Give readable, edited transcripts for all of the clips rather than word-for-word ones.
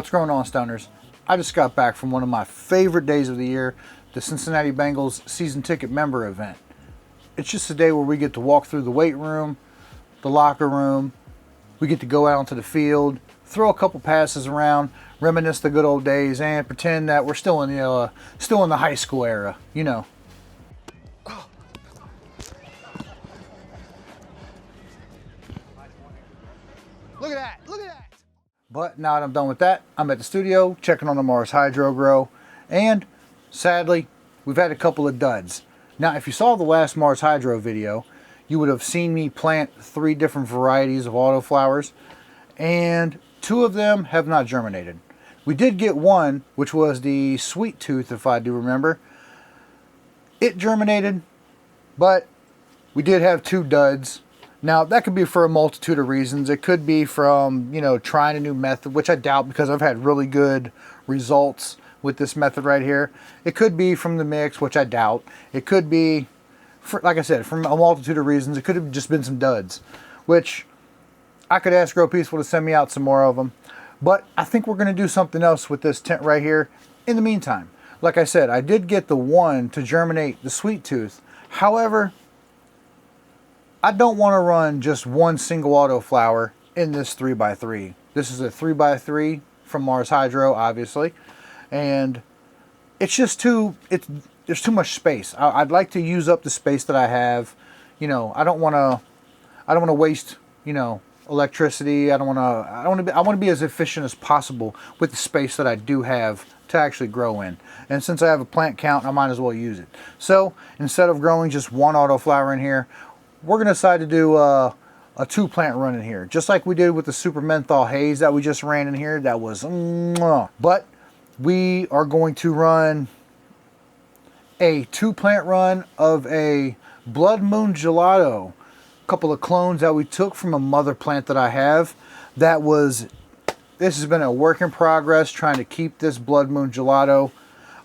What's going on, Stoners? I just got back from one of my favorite days of the year, the Cincinnati Bengals season ticket member event. It's just a day where we get to walk through the weight room, the locker room, we get to go out onto the field, throw a couple passes around, reminisce the good old days, and pretend that we're still in the high school era, you know. Look at that! Look at that! But now that I'm done with that, I'm at the studio checking on the Mars Hydro grow, and sadly, we've had a couple of duds. Now, if you saw the last Mars Hydro video, you would have seen me plant 3 different varieties of autoflowers, and 2 of them have not germinated. We did get one, which was the Sweet Tooth, if I do remember. It germinated, but we did have 2 duds. Now, that could be for a multitude of reasons. It could be from, trying a new method, which I doubt because I've had really good results with this method right here. It could be from the mix, which I doubt. It could be, like I said, from a multitude of reasons. It could have just been some duds, which I could ask Grow Peaceful to send me out some more of them. But I think we're going to do something else with this tent right here in the meantime. Like I said, I did get the one to germinate the Sweet Tooth. However, I don't want to run just one single autoflower in this 3x3. This is a 3x3 from Mars Hydro, obviously. And it's just there's too much space. I'd like to use up the space that I have. I don't want to waste, electricity. I want to be as efficient as possible with the space that I do have to actually grow in. And since I have a plant count, I might as well use it. So instead of growing just one autoflower in here, we're going to decide to do a 2 plant run in here. Just like we did with the Super Menthol Haze that we just ran in here. That was But we are going to run a 2 plant run of a Blood Moon Gelato. A couple of clones that we took from a mother plant that I have. This has been a work in progress trying to keep this Blood Moon Gelato.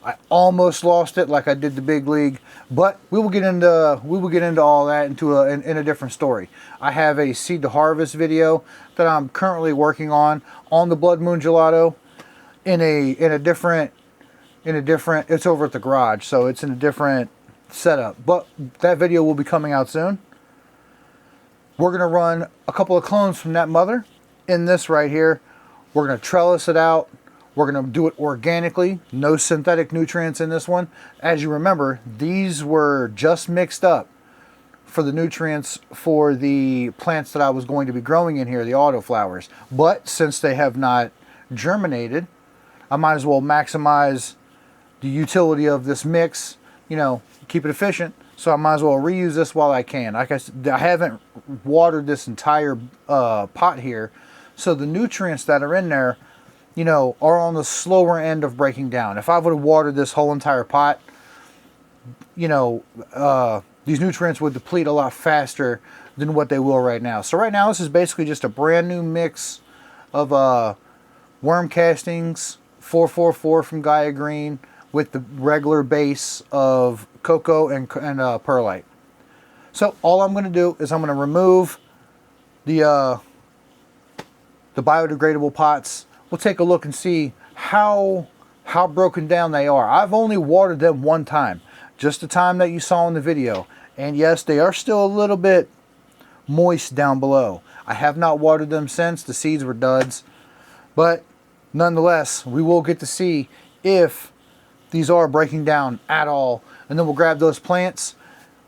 I almost lost it like I did the big league, but we will get into all that in a different story. I have a seed to harvest video that I'm currently working on the Blood Moon Gelato in a different it's over at the garage, so it's in a different setup. But that video will be coming out soon. We're gonna run a couple of clones from that mother in this right here. We're gonna trellis it out. We're going to do it organically, no synthetic nutrients in this one. As you remember, these were just mixed up for the nutrients for the plants that I was going to be growing in here, the autoflowers. But since they have not germinated, I might as well maximize the utility of this mix, keep it efficient. So I might as well reuse this while I can. Like I said, I haven't watered this entire pot here, so the nutrients that are in there are on the slower end of breaking down. If I would have watered this whole entire pot, these nutrients would deplete a lot faster than what they will right now. So right now, this is basically just a brand new mix of worm castings, 444 from Gaia Green, with the regular base of cocoa and perlite. So all I'm going to do is I'm going to remove the biodegradable pots. We'll take a look and see how broken down they are. I've only watered them one time, just the time that you saw in the video. And yes, they are still a little bit moist down below. I have not watered them since. The seeds were duds. But nonetheless, we will get to see if these are breaking down at all. And then we'll grab those plants.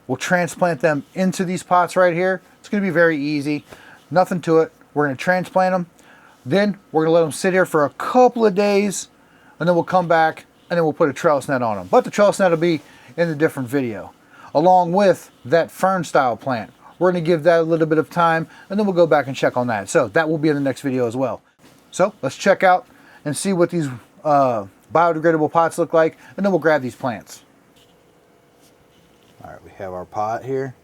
We'll transplant them into these pots right here. It's going to be very easy. Nothing to it. We're going to transplant them. Then we're going to let them sit here for a couple of days, and then we'll come back, and then we'll put a trellis net on them. But the trellis net will be in a different video, along with that fern-style plant. We're going to give that a little bit of time, and then we'll go back and check on that. So that will be in the next video as well. So let's check out and see what these biodegradable pots look like, and then we'll grab these plants. All right, we have our pot here,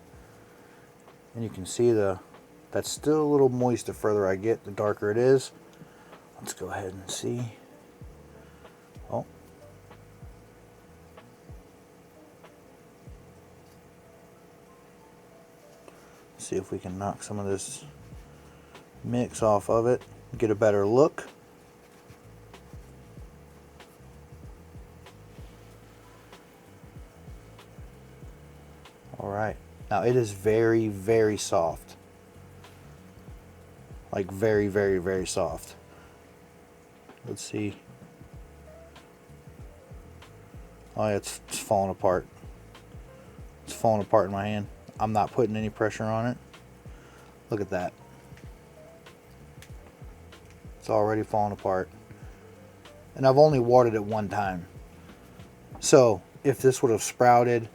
and you can see that's still a little moist. The further I get, the darker it is. Let's go ahead and see. Oh. See if we can knock some of this mix off of it, get a better look. All right. Now it is very, very soft. Like very, very, very soft. Let's see. Oh yeah, it's falling apart. It's falling apart in my hand. I'm not putting any pressure on it. Look at that. It's already falling apart. And I've only watered it one time. So if this would have sprouted,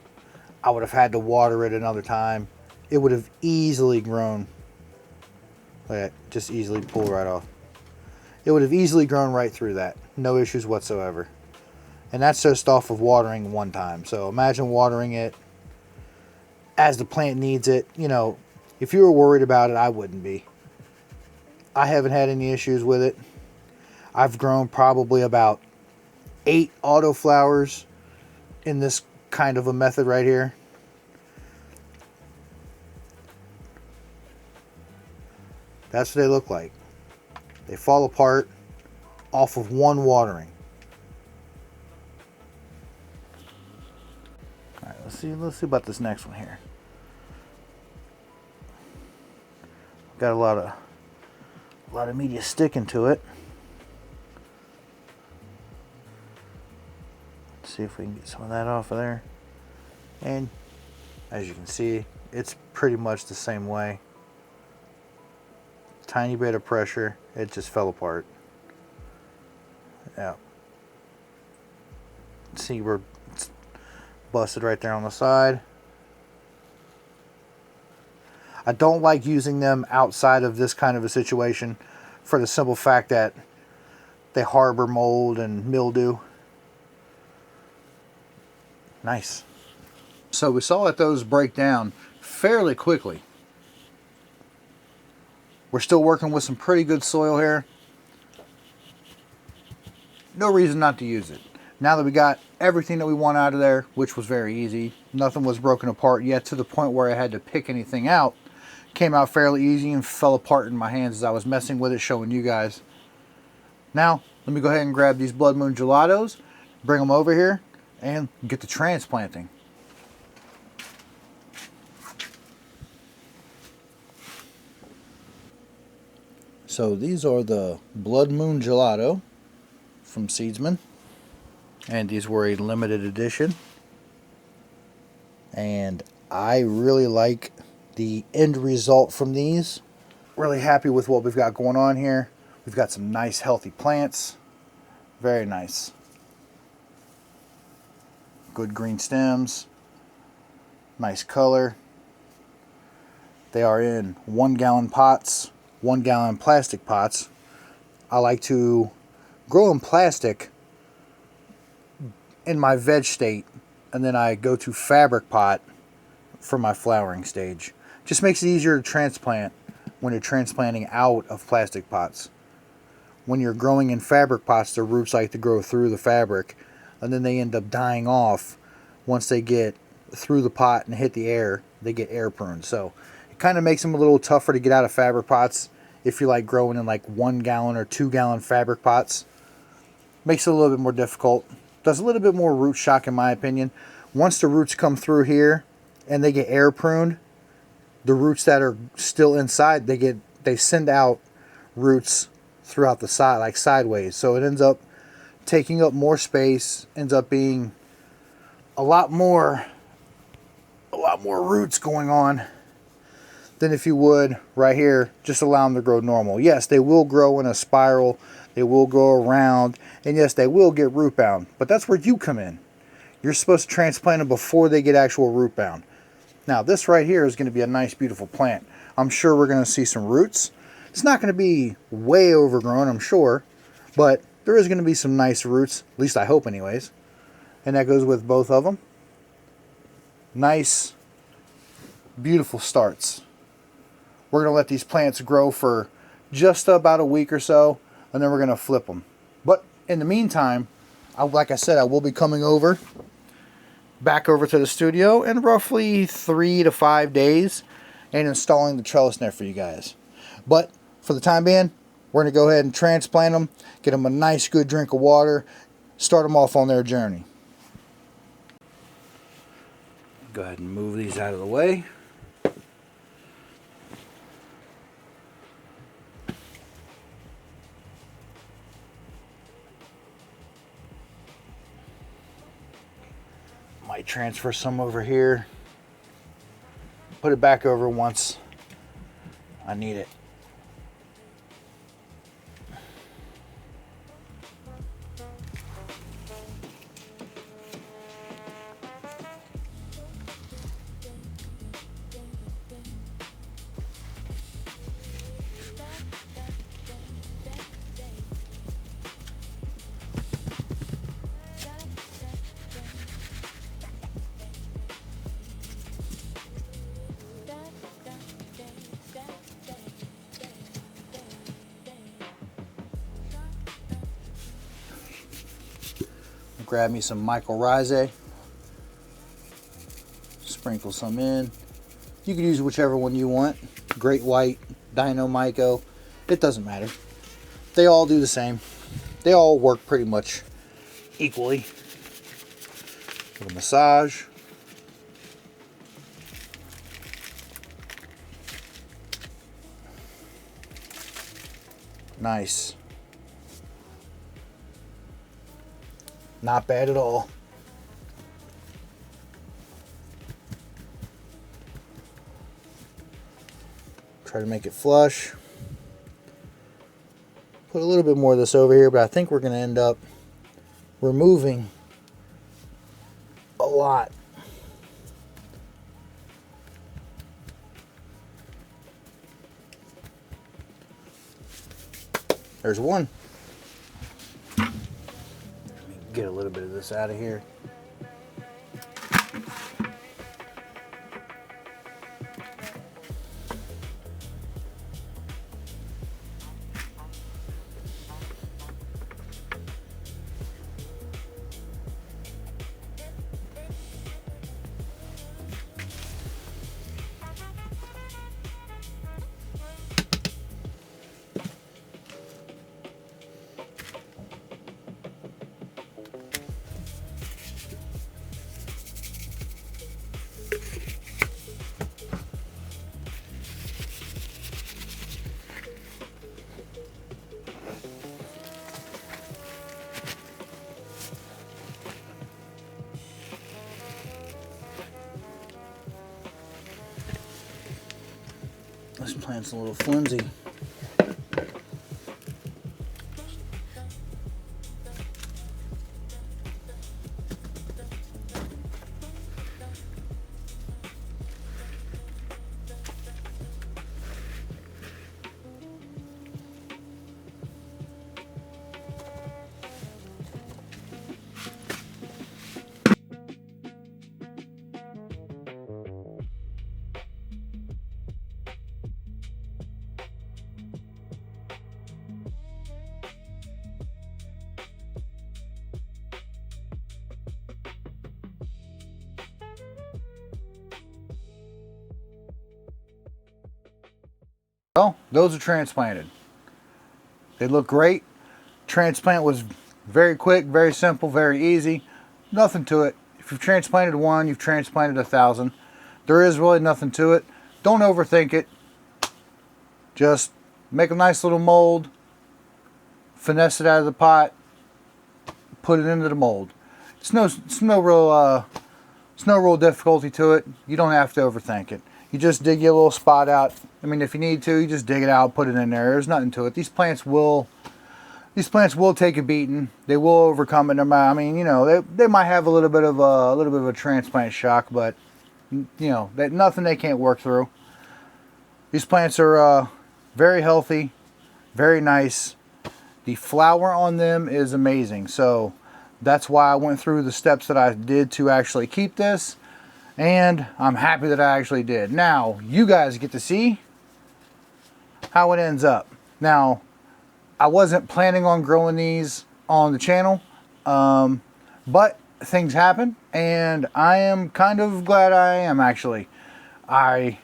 I would have had to water it another time. It would have easily grown. Look at that, just easily pull right off. It would have easily grown right through that. No issues whatsoever. And that's just off of watering one time. So imagine watering it as the plant needs it. You know, if you were worried about it, I wouldn't be. I haven't had any issues with it. I've grown probably about 8 autoflowers in this kind of a method right here. That's what they look like. They fall apart off of one watering. All right, let's see about this next one here. Got a lot of media sticking to it. Let's see if we can get some of that off of there. And as you can see, it's pretty much the same way. Tiny bit of pressure, it just fell apart. Yeah. See where it's busted right there on the side. I don't like using them outside of this kind of a situation for the simple fact that they harbor mold and mildew. Nice. So we saw that those break down fairly quickly. We're still working with some pretty good soil here. No reason not to use it. Now that we got everything that we want out of there, which was very easy, nothing was broken apart yet to the point where I had to pick anything out. Came out fairly easy and fell apart in my hands as I was messing with it, showing you guys. Now, let me go ahead and grab these Blood Moon Gelatos, bring them over here, and get to transplanting. So these are the Blood Moon Gelato from Seedsman. And these were a limited edition. And I really like the end result from these. Really happy with what we've got going on here. We've got some nice healthy plants. Very nice. Good green stems. Nice color. They are in 1 gallon pots, 1 gallon plastic pots. I like to grow in plastic in my veg state, and then I go to fabric pot for my flowering stage. Just makes it easier to transplant when you're transplanting out of plastic pots. When you're growing in fabric pots, the roots like to grow through the fabric, and then they end up dying off once they get through the pot and hit the air. They get air pruned. So it kind of makes them a little tougher to get out of fabric pots if you like growing in like 1 gallon or 2 gallon fabric pots. Makes it a little bit more difficult. Does a little bit more root shock in my opinion. Once the roots come through here and they get air pruned, the roots that are still inside, they send out roots throughout the side, like sideways. So it ends up taking up more space, ends up being a lot more roots going on than if you would right here just allow them to grow normal. Yes, they will grow in a spiral, they will grow around, and yes, they will get root bound, but that's where you come in. You're supposed to transplant them before they get actual root bound. Now this right here is going to be a nice beautiful plant. I'm sure we're going to see some roots. It's not going to be way overgrown, I'm sure, but there is going to be some nice roots, at least I hope anyways. And that goes with both of them. Nice, beautiful starts. We're going to let these plants grow for just about a week or so, and then we're going to flip them. But in the meantime, like I said, I will be coming back over to the studio in roughly 3 to 5 days and installing the trellis net for you guys. But for the time being, we're going to go ahead and transplant them, get them a nice good drink of water, start them off on their journey. Go ahead and move these out of the way. Might transfer some over here. Put it back over once I need it. Grab me some mycorrhizae, sprinkle some in. You can use whichever one you want. Great White, Dino Myco, it doesn't matter. They all do the same. They all work pretty much equally. Little massage. Nice. Not bad at all. Try to make it flush. Put a little bit more of this over here, but I think we're going to end up removing a lot. There's one. Get a little bit of this out of here. This plant's a little flimsy. Well, those are transplanted. They look great. Transplant was very quick, very simple, very easy. Nothing to it. If you've transplanted one, you've transplanted 1,000. There is really nothing to it. Don't overthink it. Just make a nice little mold, finesse it out of the pot, put it into the mold. It's no real difficulty to it. You don't have to overthink it. You just dig your little spot out. I mean, if you need to, you just dig it out, put it in there. There's nothing to it. These plants will take a beating. They will overcome it. I mean, you know, they might have a little bit of a transplant shock, but you know, nothing they can't work through. These plants are very healthy, very nice. The flower on them is amazing. So that's why I went through the steps that I did to actually keep this. And I'm happy that I actually did. Now, you guys get to see how it ends up. Now, I wasn't planning on growing these on the channel, but things happen, and I am kind of glad I am, actually. I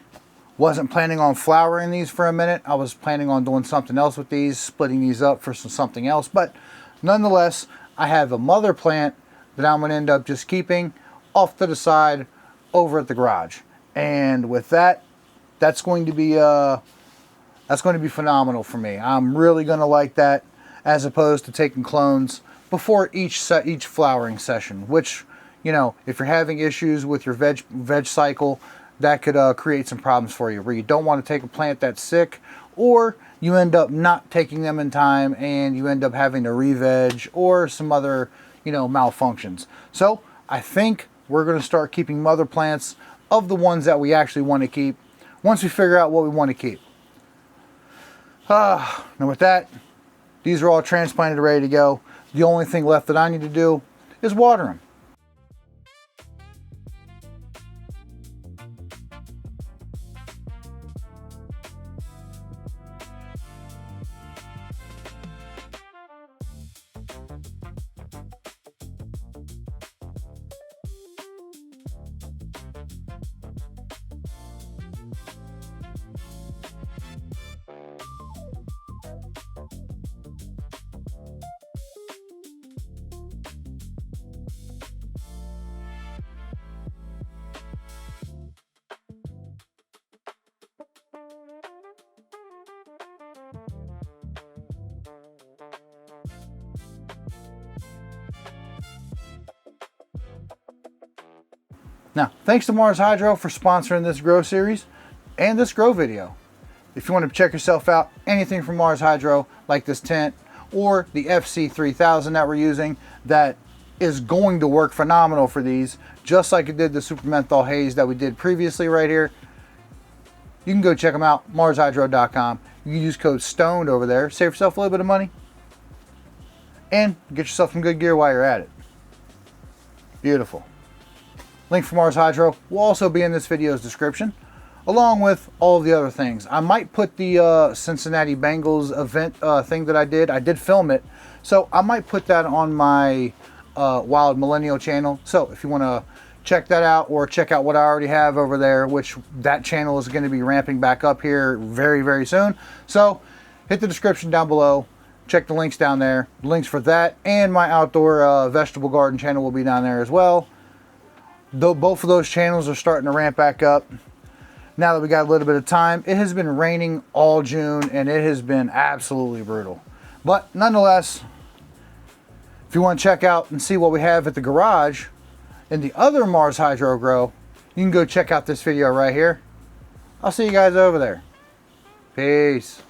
wasn't planning on flowering these for a minute. I was planning on doing something else with these, splitting these up for something else, but nonetheless, I have a mother plant that I'm going to end up just keeping off to the side over at the garage. And with that, that's going to be phenomenal for me. I'm really going to like that, as opposed to taking clones before each flowering session, which, you know, if you're having issues with your veg cycle, that could create some problems for you, where you don't want to take a plant that's sick, or you end up not taking them in time and you end up having to re-veg or some other, you know, malfunctions. So I think we're going to start keeping mother plants of the ones that we actually want to keep once we figure out what we want to keep. Now with that, these are all transplanted, ready to go. The only thing left that I need to do is water them. Now, thanks to Mars Hydro for sponsoring this grow series and this grow video. If you want to check yourself out, anything from Mars Hydro, like this tent or the FC3000 that we're using, that is going to work phenomenal for these, just like it did the Super Menthol Haze that we did previously right here. You can go check them out, marshydro.com. You can use code STONED over there, save yourself a little bit of money, and get yourself some good gear while you're at it. Beautiful. Link for Mars Hydro will also be in this video's description, along with all of the other things. I might put the Cincinnati Bengals event thing that I did film it, so I might put that on my Wild Millennial channel. So if you want to check that out, or check out what I already have over there, which that channel is going to be ramping back up here very, very soon. So hit the description down below, check the links down there. Links for that and my outdoor vegetable garden channel will be down there as well. Though both of those channels are starting to ramp back up now that we got a little bit of time. It has been raining all June and it has been absolutely brutal. But nonetheless, if you want to check out and see what we have at the garage in the other Mars Hydro grow, you can go check out this video right here. I'll see you guys over there. Peace.